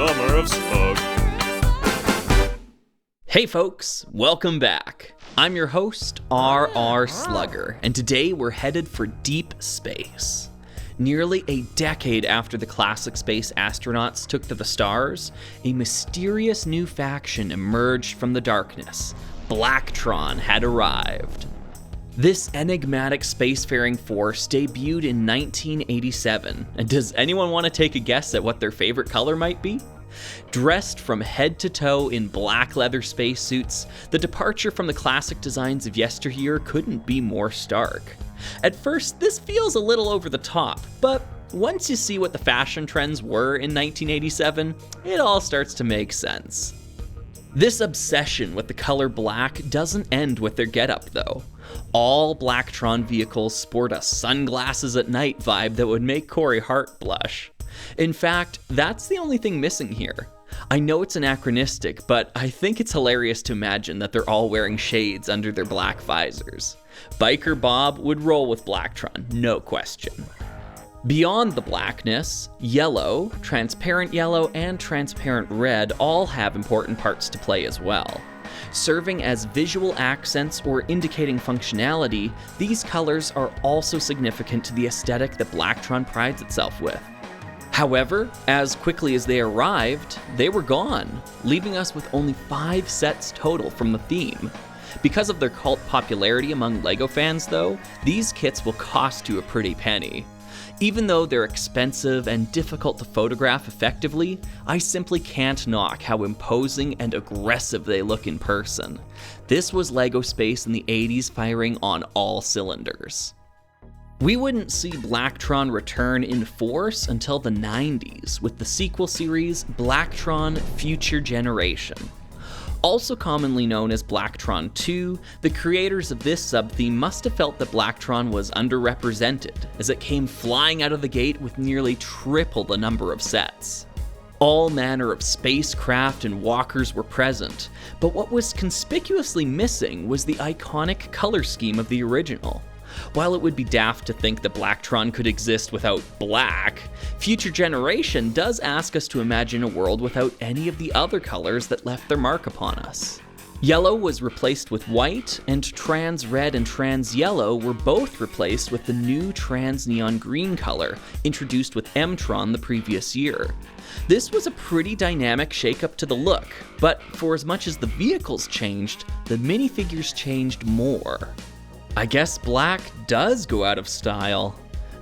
Summer of Slug. Hey folks, welcome back. I'm your host, R.R. Slugger, and today we're headed for deep space. Nearly a decade after the classic space astronauts took to the stars, a mysterious new faction emerged from the darkness. Blacktron had arrived. This enigmatic spacefaring force debuted in 1987, and does anyone want to take a guess at what their favorite color might be? Dressed from head to toe in black leather spacesuits, the departure from the classic designs of yesteryear couldn't be more stark. At first, this feels a little over the top, but once you see what the fashion trends were in 1987, it all starts to make sense. This obsession with the color black doesn't end with their getup though. All Blacktron vehicles sport a sunglasses at night vibe that would make Corey Hart blush. In fact, that's the only thing missing here. I know it's anachronistic, but I think it's hilarious to imagine that they're all wearing shades under their black visors. Biker Bob would roll with Blacktron, no question. Beyond the blackness, yellow, transparent yellow, and transparent red all have important parts to play as well. Serving as visual accents or indicating functionality, these colors are also significant to the aesthetic that Blacktron prides itself with. However, as quickly as they arrived, they were gone, leaving us with only 5 sets total from the theme. Because of their cult popularity among LEGO fans though, these kits will cost you a pretty penny. Even though they're expensive and difficult to photograph effectively, I simply can't knock how imposing and aggressive they look in person. This was LEGO Space in the 80s firing on all cylinders. We wouldn't see Blacktron return in force until the 90s with the sequel series Blacktron Future Generation. Also commonly known as Blacktron 2, the creators of this sub-theme must have felt that Blacktron was underrepresented, as it came flying out of the gate with nearly triple the number of sets. All manner of spacecraft and walkers were present, but what was conspicuously missing was the iconic color scheme of the original. While it would be daft to think that Blacktron could exist without black, Future Generation does ask us to imagine a world without any of the other colors that left their mark upon us. Yellow was replaced with white, and trans red and trans yellow were both replaced with the new trans neon green color, introduced with M-Tron the previous year. This was a pretty dynamic shakeup to the look, but for as much as the vehicles changed, the minifigures changed more. I guess black does go out of style.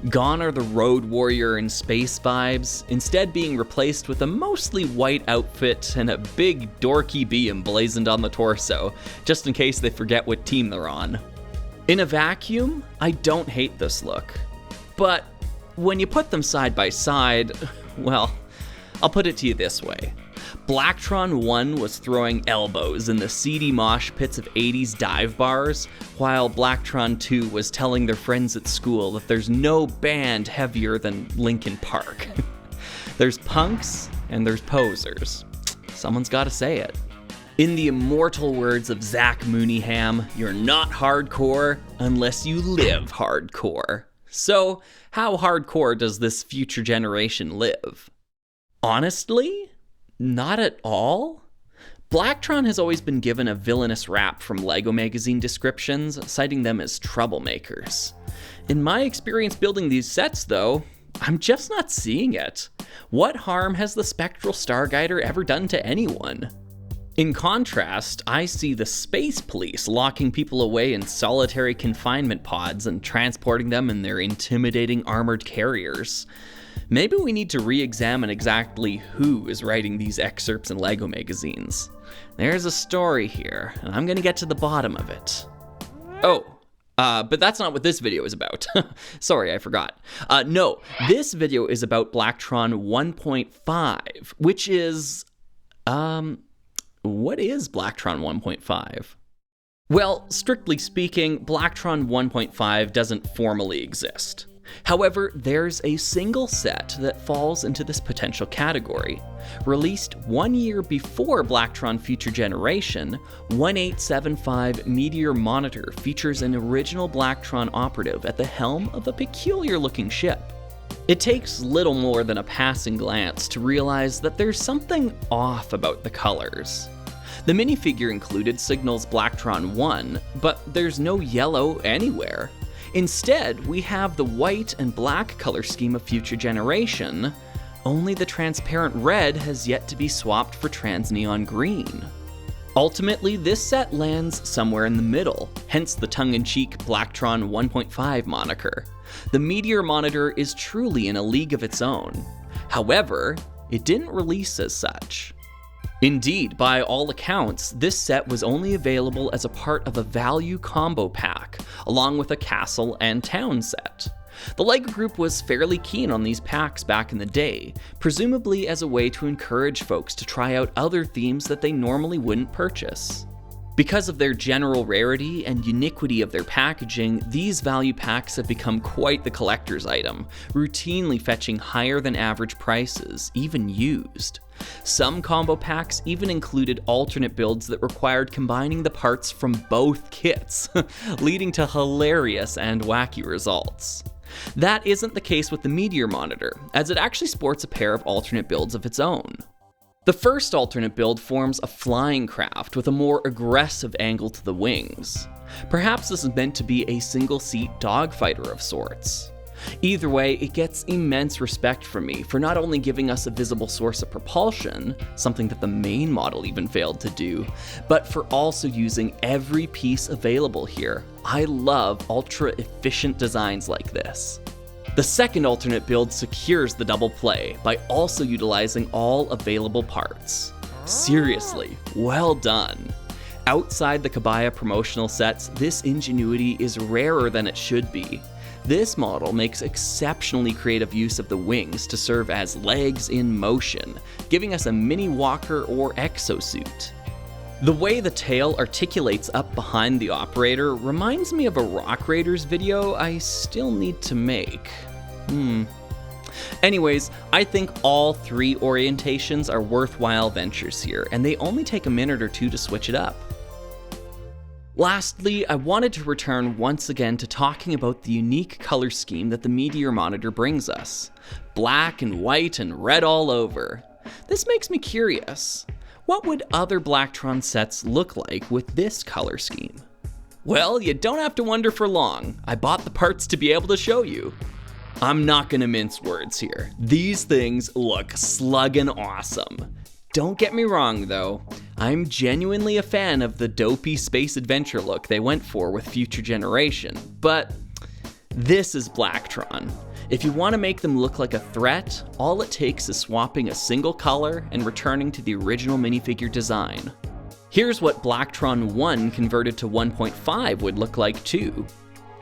Gone are the Road Warrior and space vibes, instead being replaced with a mostly white outfit and a big dorky bee emblazoned on the torso, just in case they forget what team they're on. In a vacuum, I don't hate this look. But when you put them side by side, well, I'll put it to you this way. Blacktron 1 was throwing elbows in the seedy mosh pits of 80s dive bars, while Blacktron 2 was telling their friends at school that there's no band heavier than Linkin Park. There's punks and there's posers. Someone's gotta say it. In the immortal words of Zach Mooneyham, you're not hardcore unless you live hardcore. So, how hardcore does this future generation live? Honestly, not at all. Blacktron has always been given a villainous rap from LEGO magazine descriptions, citing them as troublemakers. In my experience building these sets, though, I'm just not seeing it. What harm has the Spectral Starguider ever done to anyone? In contrast, I see the Space Police locking people away in solitary confinement pods and transporting them in their intimidating armored carriers. Maybe we need to re-examine exactly who is writing these excerpts in LEGO magazines. There's a story here, and I'm gonna get to the bottom of it. But that's not what this video is about. Sorry, I forgot. No, this video is about Blacktron 1.5, which is, what is Blacktron 1.5? Well, strictly speaking, Blacktron 1.5 doesn't formally exist. However, there's a single set that falls into this potential category. Released 1 year before Blacktron Future Generation, 1875 Meteor Monitor features an original Blacktron operative at the helm of a peculiar-looking ship. It takes little more than a passing glance to realize that there's something off about the colors. The minifigure included signals Blacktron 1, but there's no yellow anywhere. Instead, we have the white and black color scheme of Future Generation, only the transparent red has yet to be swapped for trans neon green. Ultimately, this set lands somewhere in the middle, hence the tongue-in-cheek Blacktron 1.5 moniker. The Meteor monitor is truly in a league of its own. However, it didn't release as such. Indeed, by all accounts, this set was only available as a part of a value combo pack, along with a castle and town set. The LEGO Group was fairly keen on these packs back in the day, presumably as a way to encourage folks to try out other themes that they normally wouldn't purchase. Because of their general rarity and uniquity of their packaging, these value packs have become quite the collector's item, routinely fetching higher than average prices, even used. Some combo packs even included alternate builds that required combining the parts from both kits, leading to hilarious and wacky results. That isn't the case with the Meteor monitor, as it actually sports a pair of alternate builds of its own. The first alternate build forms a flying craft with a more aggressive angle to the wings. Perhaps this is meant to be a single-seat dogfighter of sorts. Either way, it gets immense respect from me for not only giving us a visible source of propulsion, something that the main model even failed to do, but for also using every piece available here. I love ultra-efficient designs like this. The second alternate build secures the double play by also utilizing all available parts. Seriously, well done. Outside the Kabaya promotional sets, this ingenuity is rarer than it should be. This model makes exceptionally creative use of the wings to serve as legs in motion, giving us a mini walker or exosuit. The way the tail articulates up behind the operator reminds me of a Rock Raiders video I still need to make. Anyways, I think all three orientations are worthwhile ventures here, and they only take a minute or two to switch it up. Lastly, I wanted to return once again to talking about the unique color scheme that the Meteor monitor brings us. Black and white and red all over. This makes me curious. What would other Blacktron sets look like with this color scheme? Well, you don't have to wonder for long. I bought the parts to be able to show you. I'm not gonna mince words here. These things look sluggin' awesome. Don't get me wrong though, I'm genuinely a fan of the dopey space adventure look they went for with Future Generation, but this is Blacktron. If you want to make them look like a threat, all it takes is swapping a single color and returning to the original minifigure design. Here's what Blacktron 1 converted to 1.5 would look like too.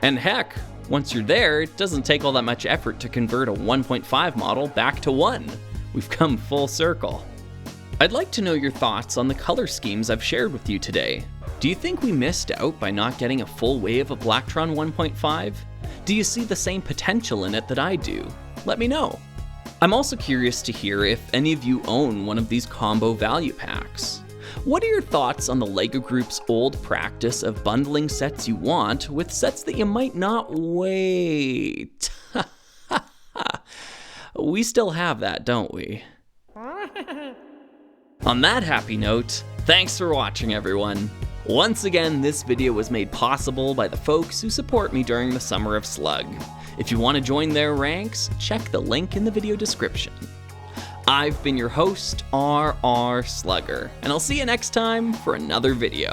And heck, once you're there, it doesn't take all that much effort to convert a 1.5 model back to 1. We've come full circle. I'd like to know your thoughts on the color schemes I've shared with you today. Do you think we missed out by not getting a full wave of Blacktron 1.5? Do you see the same potential in it that I do? Let me know. I'm also curious to hear if any of you own one of these combo value packs. What are your thoughts on the LEGO Group's old practice of bundling sets you want with sets that you might not wait? We still have that, don't we? On that happy note, thanks for watching everyone. Once again, this video was made possible by the folks who support me during the Summer of Slug. If you want to join their ranks, check the link in the video description. I've been your host, RR Slugger, and I'll see you next time for another video.